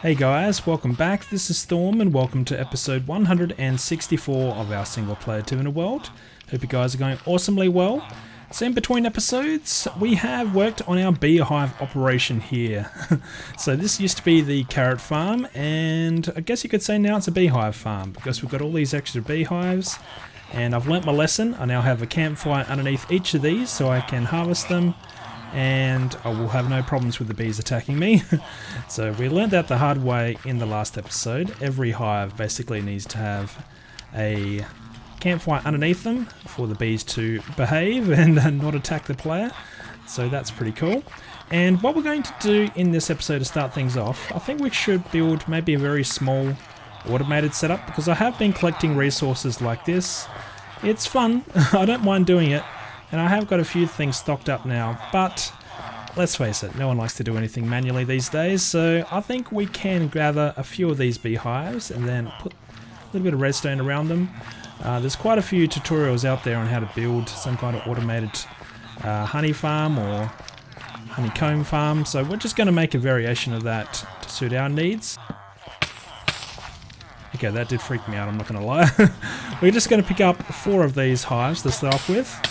Hey guys, welcome back. This is Storm and welcome to episode 164 of our single player Tiveden world. Hope you guys are going awesomely well. So in between episodes, we have worked on our beehive operation here. So this used to be the carrot farm, and I guess you could say now it's a beehive farm because we've got all these extra beehives. And I've learnt my lesson. I now have a campfire underneath each of these so I can harvest them. And I will have no problems with the bees attacking me. So we learned that the hard way in the last episode. Every hive basically needs to have a campfire underneath them for the bees to behave and not attack the player. So that's pretty cool. And what we're going to do in this episode to start things off, I think we should build maybe a very small automated setup, because I have been collecting resources like this. It's fun. I don't mind doing it. And I have got a few things stocked up now, but let's face it, no one likes to do anything manually these days, so I think we can gather a few of these beehives and then put a little bit of redstone around them. There's quite a few tutorials out there on how to build some kind of automated honey farm or honeycomb farm, so we're just going to make a variation of that to suit our needs. Okay, that did freak me out, I'm not going to lie. We're just going to pick up 4 of these hives to start off with.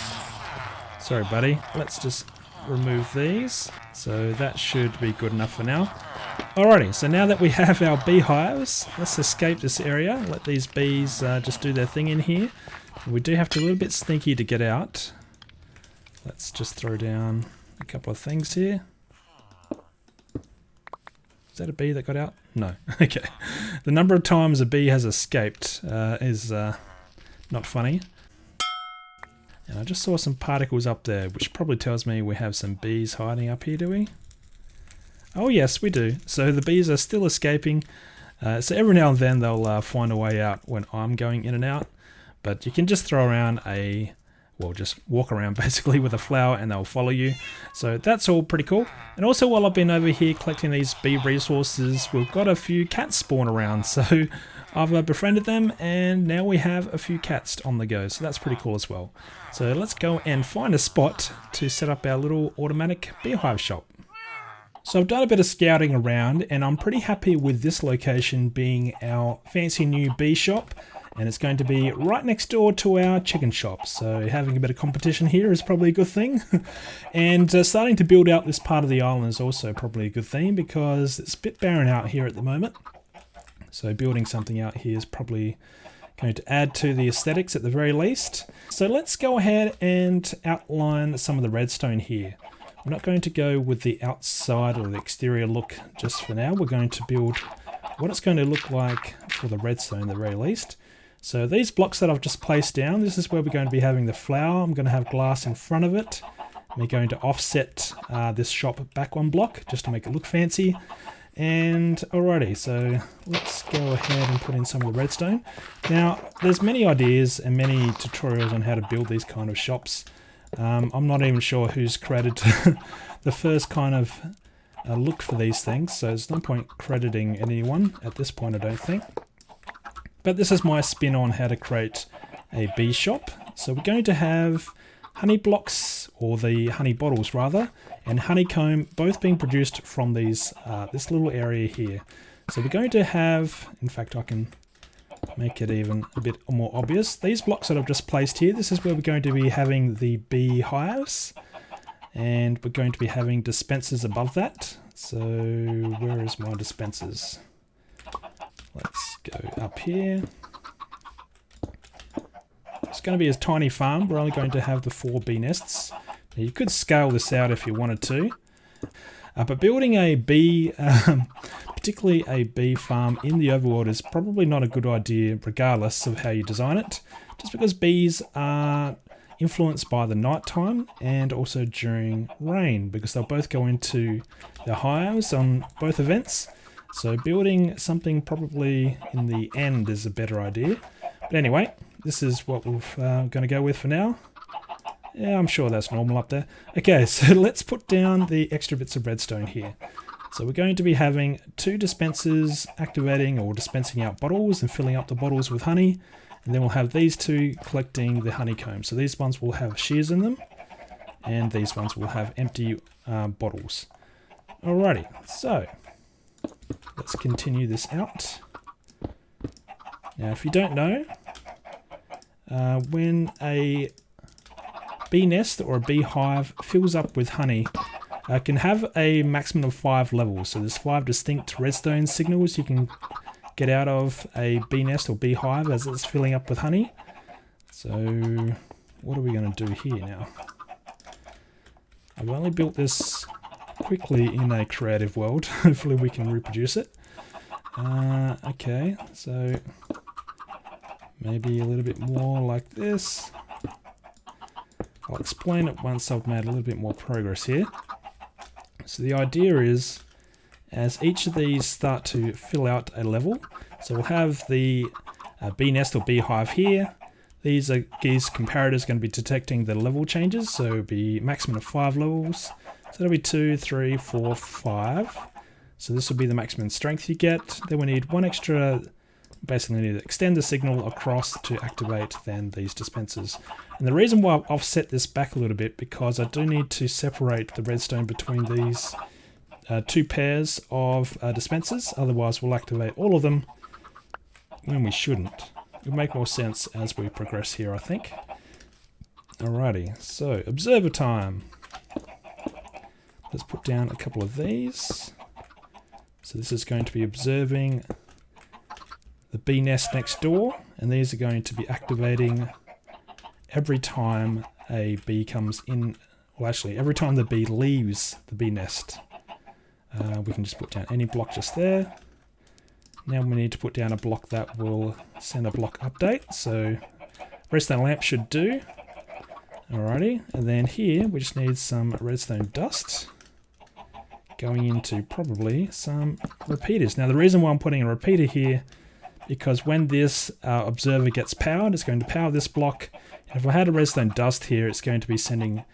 Sorry buddy, let's just remove these. So that should be good enough for now. Alrighty, so now that we have our beehives, let's escape this area. Let these bees just do their thing in here. We do have to be a little bit sneaky to get out. Let's just throw down a couple of things here. Is that a bee that got out? No. Okay. The number of times a bee has escaped is not funny. And I just saw some particles up there, which probably tells me we have some bees hiding up here, do we? Oh yes, we do. So the bees are still escaping. So every now and then they'll find a way out when I'm going in and out. But you can just throw around just walk around basically with a flower and they'll follow you. So that's all pretty cool. And also while I've been over here collecting these bee resources, we've got a few cats spawn around. So I've befriended them and now we have a few cats on the go. So that's pretty cool as well. So let's go and find a spot to set up our little automatic beehive shop. So I've done a bit of scouting around and I'm pretty happy with this location being our fancy new bee shop. And it's going to be right next door to our chicken shop. So having a bit of competition here is probably a good thing. And starting to build out this part of the island is also probably a good thing because it's a bit barren out here at the moment. So building something out here is probably going to add to the aesthetics at the very least. So let's go ahead and outline some of the redstone here. We're not going to go with the outside or the exterior look just for now. We're going to build what it's going to look like for the redstone at the very least. So these blocks that I've just placed down, this is where we're going to be having the flower. I'm going to have glass in front of it. We're going to offset this shop back 1 block just to make it look fancy. And alrighty, so let's go ahead and put in some of the redstone. Now, there's many ideas and many tutorials on how to build these kind of shops. I'm not even sure who's created the first kind of look for these things, so there's no point crediting anyone at this point, I don't think. But this is my spin on how to create a bee shop. So we're going to have honey blocks, or the honey bottles rather, and honeycomb both being produced from these this little area here. So we're going to have, in fact I can make it even a bit more obvious. These blocks that I've just placed here, this is where we're going to be having the bee hives. And we're going to be having dispensers above that. So where is my dispensers? Let's go up here. It's going to be a tiny farm. We're only going to have the 4 bee nests. Now you could scale this out if you wanted to. But building a bee, particularly a bee farm in the overworld is probably not a good idea regardless of how you design it. Just because bees are influenced by the night time and also during rain, because they'll both go into the hives on both events. So building something probably in the end is a better idea. But anyway, this is what we're going to go with for now. Yeah, I'm sure that's normal up there. Okay, so let's put down the extra bits of redstone here. So we're going to be having 2 dispensers activating or dispensing out bottles and filling up the bottles with honey. And then we'll have these 2 collecting the honeycomb. So these ones will have shears in them. And these ones will have empty bottles. Alrighty, so let's continue this out. Now, if you don't know, when a bee nest or a beehive fills up with honey, can have a maximum of 5 levels. So there's 5 distinct redstone signals you can get out of a bee nest or beehive as it's filling up with honey. So what are we going to do here now? I've only built this quickly in a creative world. Hopefully we can reproduce it. Okay, so maybe a little bit more like this. I'll explain it once I've made a little bit more progress here. So the idea is, as each of these start to fill out a level, so we'll have the bee nest or beehive here. These comparators going to be detecting the level changes, so it'll be maximum of 5 levels. So that'll be 2, 3, 4, 5. So this will be the maximum strength you get. Then we need one extra, basically need to extend the signal across to activate then these dispensers. And the reason why I've offset this back a little bit, because I do need to separate the redstone between these 2 pairs of dispensers. Otherwise we'll activate all of them when we shouldn't. It'll make more sense as we progress here, I think. Alrighty, so observer time. Let's put down a couple of these. So this is going to be observing the bee nest next door, and these are going to be activating every time a bee comes in, well actually every time the bee leaves the bee nest. We can just put down any block just there. Now we need to put down a block that will send a block update, so redstone lamp should do. Alrighty, and then here we just need some redstone dust going into probably some repeaters. Now the reason why I'm putting a repeater here, because when this observer gets powered, it's going to power this block. And if I had a redstone dust here, it's going to be sending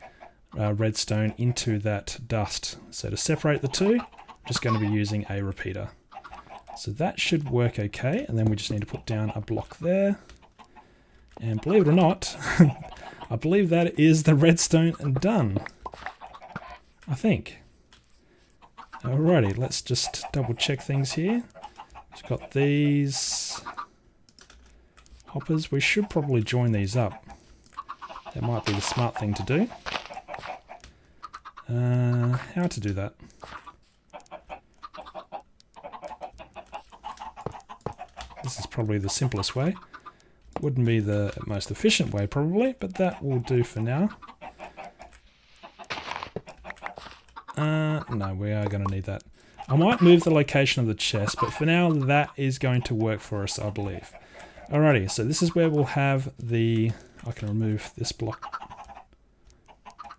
redstone into that dust. So to separate the two, I'm just going to be using a repeater. So that should work okay, and then we just need to put down a block there. And believe it or not, I believe that is the redstone done. I think. Alrighty, let's just double check things here. We've got these hoppers. We should probably join these up. That might be the smart thing to do. How to do that? This is probably the simplest way. Wouldn't be the most efficient way probably, but that will do for now. No, we are going to need that. I might move the location of the chest, but for now that is going to work for us, I believe. Alrighty, so this is where we'll have the... I can remove this block.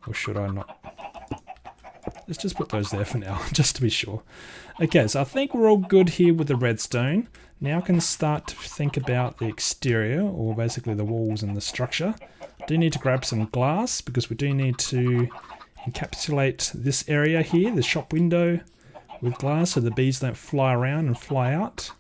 Or should I not? Let's just put those there for now, just to be sure. Okay, so I think we're all good here with the redstone. Now I can start to think about the exterior, or basically the walls and the structure. I do need to grab some glass, because we do need to encapsulate this area here, the shop window, with glass so the bees don't fly around and fly out.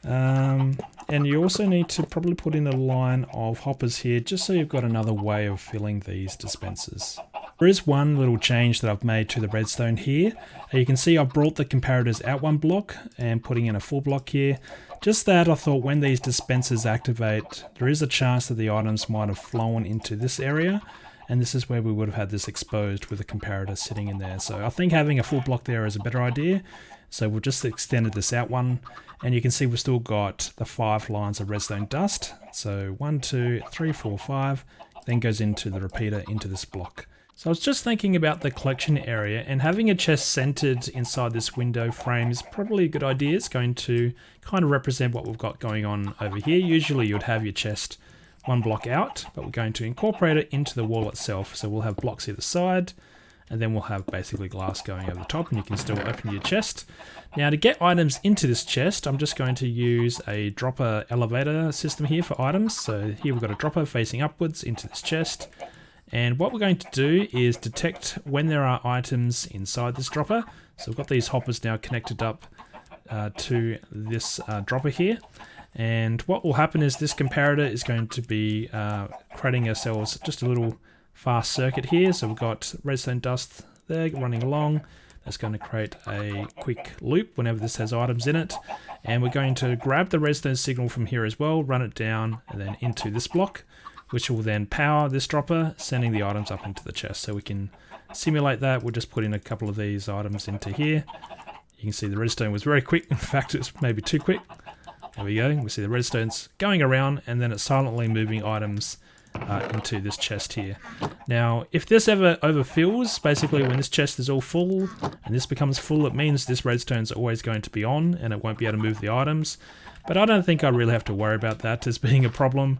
And you also need to probably put in a line of hoppers here, just so you've got another way of filling these dispensers. There is one little change that I've made to the redstone here. You can see I've brought the comparators out 1 block and putting in a full block here. Just that I thought when these dispensers activate, there is a chance that the items might have flown into this area, and this is where we would have had this exposed with a comparator sitting in there. So I think having a full block there is a better idea. So we've just extended this out 1, and you can see we've still got the 5 lines of redstone dust. So 1, 2, 3, 4, 5, then goes into the repeater into this block. So I was just thinking about the collection area, and having a chest centered inside this window frame is probably a good idea. It's going to kind of represent what we've got going on over here. Usually you'd have your chest 1 block out, but we're going to incorporate it into the wall itself. So we'll have blocks either side, and then we'll have basically glass going over the top, and you can still open your chest. Now to get items into this chest, I'm just going to use a dropper elevator system here for items. So here we've got a dropper facing upwards into this chest. And what we're going to do is detect when there are items inside this dropper. So we've got these hoppers now connected up to this dropper here. And what will happen is this comparator is going to be creating ourselves just a little fast circuit here. So we've got redstone dust there running along. That's going to create a quick loop whenever this has items in it. And we're going to grab the redstone signal from here as well, run it down and then into this block, which will then power this dropper, sending the items up into the chest. So we can simulate that. We'll just put in a couple of these items into here. You can see the redstone was very quick. In fact, it's maybe too quick. There we go. We see the redstones going around and then it's silently moving items into this chest here. Now, if this ever overfills, basically when this chest is all full and this becomes full, it means this redstone's always going to be on and it won't be able to move the items. But I don't think I really have to worry about that as being a problem.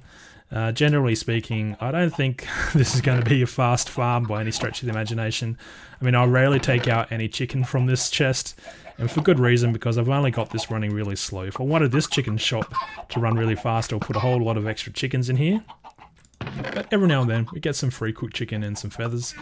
Generally speaking, I don't think this is going to be a fast farm by any stretch of the imagination. I mean, I rarely take out any chicken from this chest, and for good reason, because I've only got this running really slow. If I wanted this chicken shop to run really fast, I'll put a whole lot of extra chickens in here. But every now and then, we get some free cooked chicken and some feathers,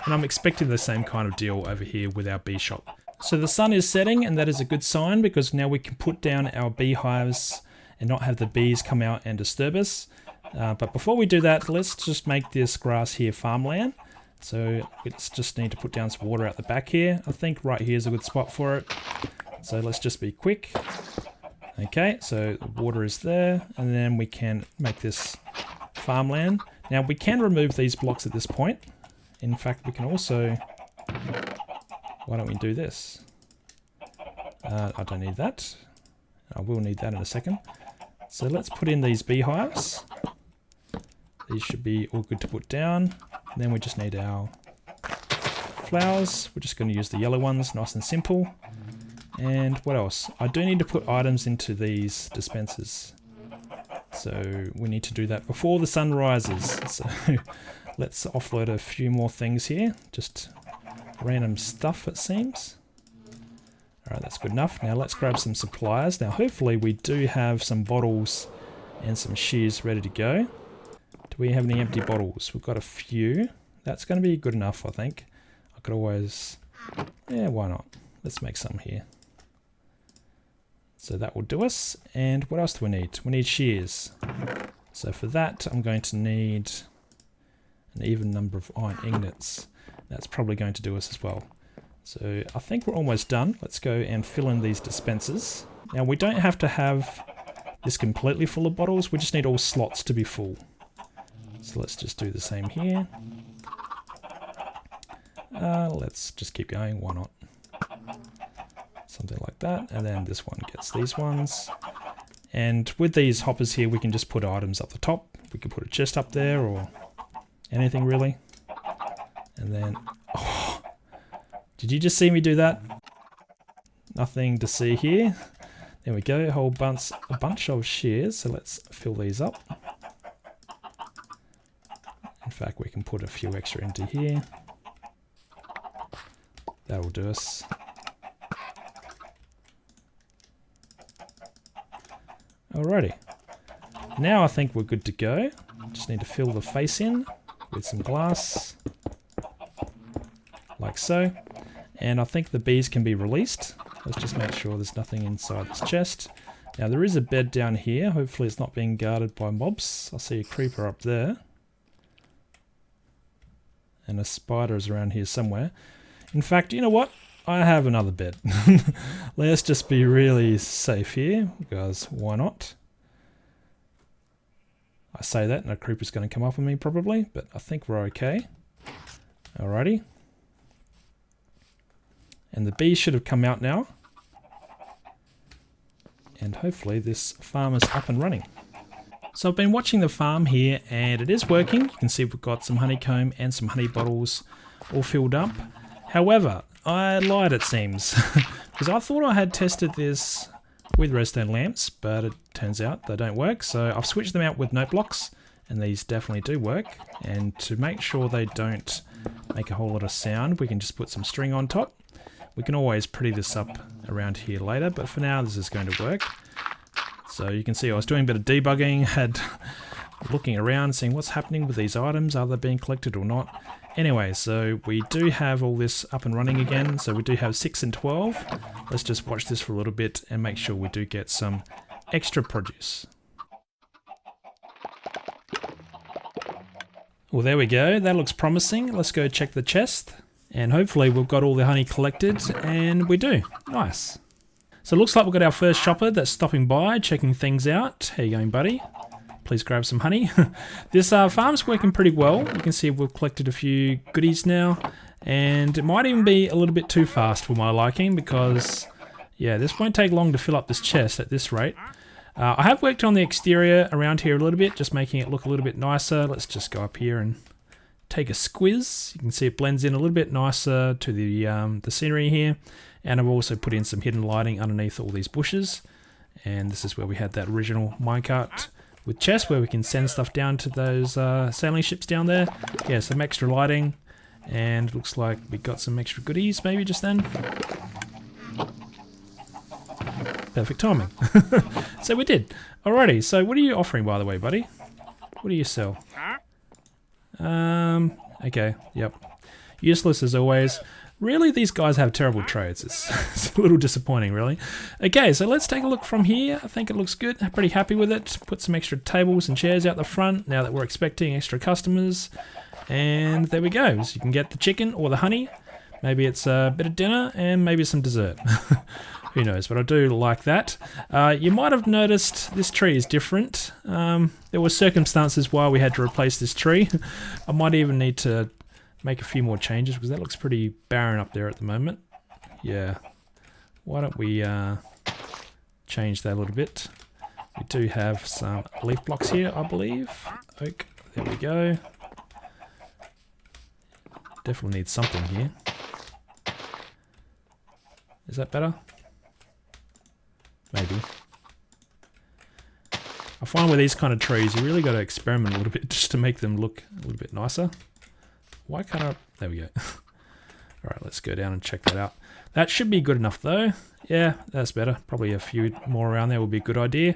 and I'm expecting the same kind of deal over here with our bee shop. So the sun is setting, and that is a good sign, because now we can put down our beehives and not have the bees come out and disturb us. But before we do that, let's just make this grass here farmland. So we just need to put down some water out the back here. I think right here is a good spot for it. So let's just be quick. Okay, so the water is there, and then we can make this farmland. Now we can remove these blocks at this point. In fact, we can also... Why don't we do this? I don't need that. I will need that in a second. So let's put in these beehives. These should be all good to put down. And then we just need our flowers. We're just going to use the yellow ones, nice and simple. And what else? I do need to put items into these dispensers. So we need to do that before the sun rises. So let's offload a few more things here. Just random stuff, it seems. Alright, that's good enough. Now let's grab some supplies. Now hopefully we do have some bottles and some shears ready to go. Do we have any empty bottles? We've got a few. That's going to be good enough, I think. I could always... Yeah, why not? Let's make some here. So that will do us. And what else do we need? We need shears. So for that, I'm going to need an even number of iron ingots. That's probably going to do us as well. So I think we're almost done. Let's go and fill in these dispensers. Now we don't have to have this completely full of bottles. We just need all slots to be full. So let's just do the same here. Let's just keep going. Why not? Something like that. And then this one gets these ones. And with these hoppers here, we can just put items up the top. We can put a chest up there or anything really. And then... Oh, did you just see me do that? Nothing to see here. There we go. A bunch of shears. So let's fill these up. In fact, we can put a few extra into here. That'll do us. Alrighty. Now I think we're good to go. Just need to fill the face in with some glass. Like so. And I think the bees can be released. Let's just make sure there's nothing inside this chest. Now there is a bed down here. Hopefully it's not being guarded by mobs. I see a creeper up there. And a spider is around here somewhere. In fact, you know what? I have another bed. Let's just be really safe here, because why not? I say that and a creeper's going to come up on me probably, but I think we're okay. Alrighty. And the bees should have come out now. And hopefully this farm is up and running. So I've been watching the farm here and it is working. You can see we've got some honeycomb and some honey bottles all filled up. However, I lied it seems. Because I thought I had tested this with redstone lamps, but it turns out they don't work. So I've switched them out with note blocks and these definitely do work. And to make sure they don't make a whole lot of sound, we can just put some string on top. We can always pretty this up around here later, but for now this is going to work. So you can see I was doing a bit of debugging, had looking around, seeing what's happening with these items, are they being collected or not. Anyway, so we do have all this up and running again, so we do have 6 and 12. Let's just watch this for a little bit and make sure we do get some extra produce. Well, there we go, that looks promising. Let's go check the chest. And hopefully we've got all the honey collected, and we do. Nice. So it looks like we've got our first shopper that's stopping by, checking things out. How you going, buddy? Please grab some honey. This farm's working pretty well. You can see we've collected a few goodies now, and it might even be a little bit too fast for my liking because, yeah, this won't take long to fill up this chest at this rate. I have worked on the exterior around here a little bit, just making it look a little bit nicer. Let's just go up here and take a squiz. You can see it blends in a little bit nicer to the scenery here, and I've also put in some hidden lighting underneath all these bushes. And this is where we had that original minecart with chests where we can send stuff down to those sailing ships down there. Yeah, some extra lighting, and it looks like we got some extra goodies maybe just then. Perfect timing. So we did. Alrighty, so what are you offering, by the way, buddy? What do you sell? Okay, yep. Useless as always. Really, these guys have terrible trades. It's a little disappointing, really. Okay, so let's take a look from here. I think it looks good. I'm pretty happy with it. Put some extra tables and chairs out the front now that we're expecting extra customers. And there we go. So you can get the chicken or the honey. Maybe it's a bit of dinner and maybe some dessert. Who knows, but I do like that. You might have noticed this tree is different. There were circumstances why we had to replace this tree. I might even need to make a few more changes because that looks pretty barren up there at the moment. Yeah. Why don't we change that a little bit? We do have some leaf blocks here, I believe. Oak. There we go. Definitely need something here. Is that better? Maybe. I find with these kind of trees, you really got to experiment a little bit just to make them look a little bit nicer. Why can't I? There we go. Alright, let's go down and check that out. That should be good enough though. Yeah, that's better. Probably a few more around there would be a good idea.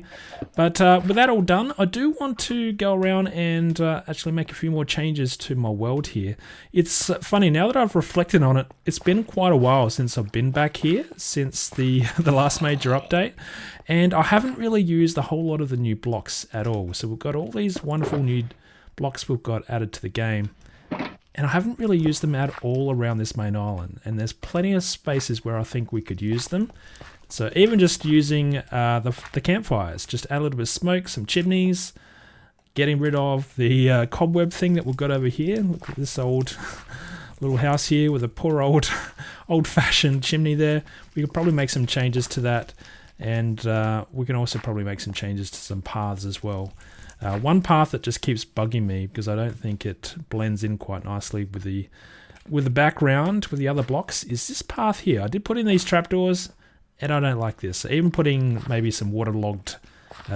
But with that all done, I do want to go around and actually make a few more changes to my world here. It's funny, now that I've reflected on it, it's been quite a while since I've been back here, since the last major update. And I haven't really used a whole lot of the new blocks at all. So we've got all these wonderful new blocks we've got added to the game. And I haven't really used them at all around this main island. And there's plenty of spaces where I think we could use them. So even just using the campfires, just add a little bit of smoke, some chimneys, getting rid of the cobweb thing that we've got over here. Look at this old little house here with a poor old-fashioned chimney there. We could probably make some changes to that. And we can also probably make some changes to some paths as well. One path that just keeps bugging me because I don't think it blends in quite nicely with the background with the other blocks is this path here. I did put in these trapdoors and I don't like this. So even putting maybe some waterlogged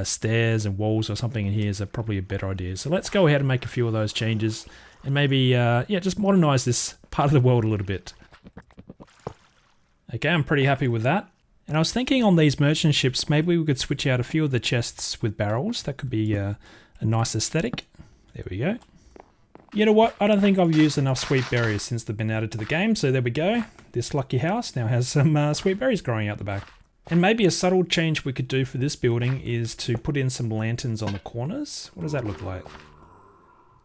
stairs and walls or something in here is probably a better idea. So let's go ahead and make a few of those changes and maybe yeah, just modernize this part of the world a little bit. Okay, I'm pretty happy with that. And I was thinking on these merchant ships, maybe we could switch out a few of the chests with barrels. That could be a nice aesthetic. There we go. You know what? I don't think I've used enough sweet berries since they've been added to the game. So there we go. This lucky house now has some sweet berries growing out the back. And maybe a subtle change we could do for this building is to put in some lanterns on the corners. What does that look like?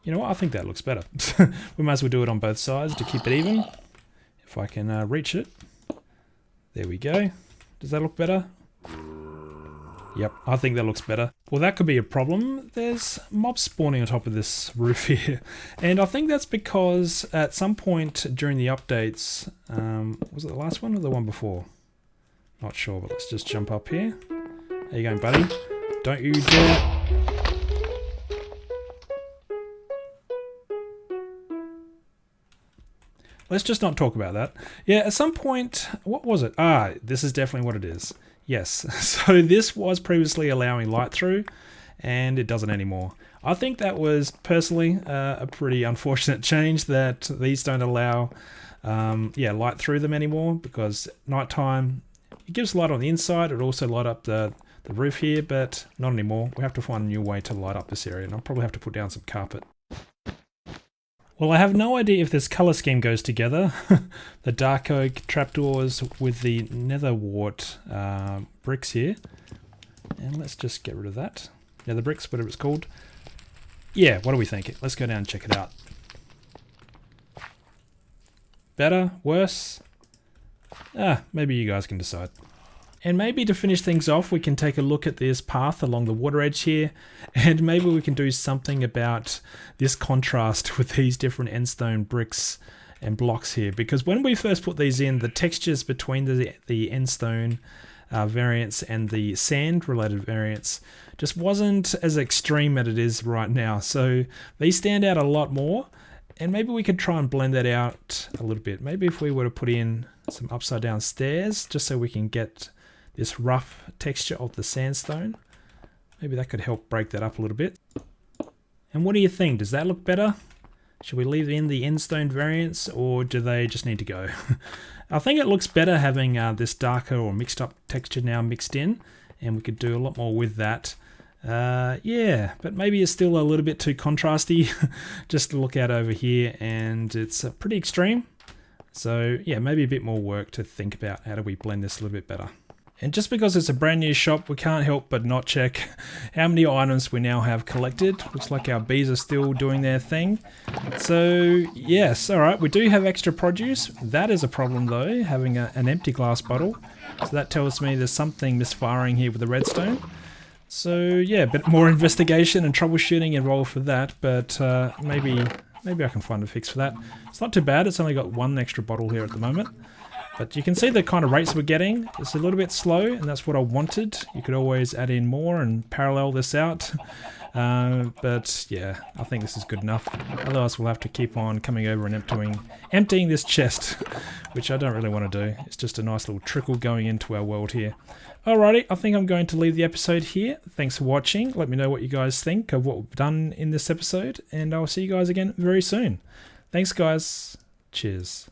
You know what? I think that looks better. We might as well do it on both sides to keep it even. If I can reach it. There we go. Does that look better? Yep, I think that looks better. Well, that could be a problem. There's mobs spawning on top of this roof here. And I think that's because at some point during the updates, was it the last one or the one before? Not sure, but let's just jump up here. How you going, buddy? Don't you dare... Let's just not talk about that. Yeah, at some point, what was it? Ah, this is definitely what it is. Yes, so this was previously allowing light through, and it doesn't anymore. I think that was, personally, a pretty unfortunate change that these don't allow yeah, light through them anymore, because nighttime, it gives light on the inside, it also light up the roof here, but not anymore. We have to find a new way to light up this area, and I'll probably have to put down some carpet. Well, I have no idea if this colour scheme goes together. The dark oak trapdoors with the nether wart bricks here. And let's just get rid of that. Nether bricks, whatever it's called. Yeah, what do we think? Let's go down and check it out. Better? Worse? Maybe you guys can decide. And maybe to finish things off, we can take a look at this path along the water edge here, and maybe we can do something about this contrast with these different endstone bricks and blocks here, because when we first put these in, the textures between the endstone variants and the sand related variants just wasn't as extreme as it is right now. So these stand out a lot more, and maybe we could try and blend that out a little bit. Maybe if we were to put in some upside down stairs, just so we can get this rough texture of the sandstone, maybe that could help break that up a little bit. And what do you think? Does that look better? Should we leave in the endstone variants, or do they just need to go? I think it looks better having this darker or mixed up texture now mixed in, and we could do a lot more with that. Yeah, but maybe it's still a little bit too contrasty. Just look out over here, and it's pretty extreme. So yeah, maybe a bit more work to think about how do we blend this a little bit better. And just because it's a brand new shop, we can't help but not check how many items we now have collected. Looks like our bees are still doing their thing. So yes, alright, we do have extra produce. That is a problem though, having an empty glass bottle. So that tells me there's something misfiring here with the redstone. So yeah, a bit more investigation and troubleshooting involved for that, but maybe I can find a fix for that. It's not too bad, it's only got one extra bottle here at the moment. But you can see the kind of rates we're getting. It's a little bit slow, and that's what I wanted. You could always add in more and parallel this out. But yeah, I think this is good enough. Otherwise we'll have to keep on coming over and emptying this chest, which I don't really want to do. It's just a nice little trickle going into our world here. Alrighty, I think I'm going to leave the episode here. Thanks for watching. Let me know what you guys think of what we've done in this episode, and I'll see you guys again very soon. Thanks guys. Cheers.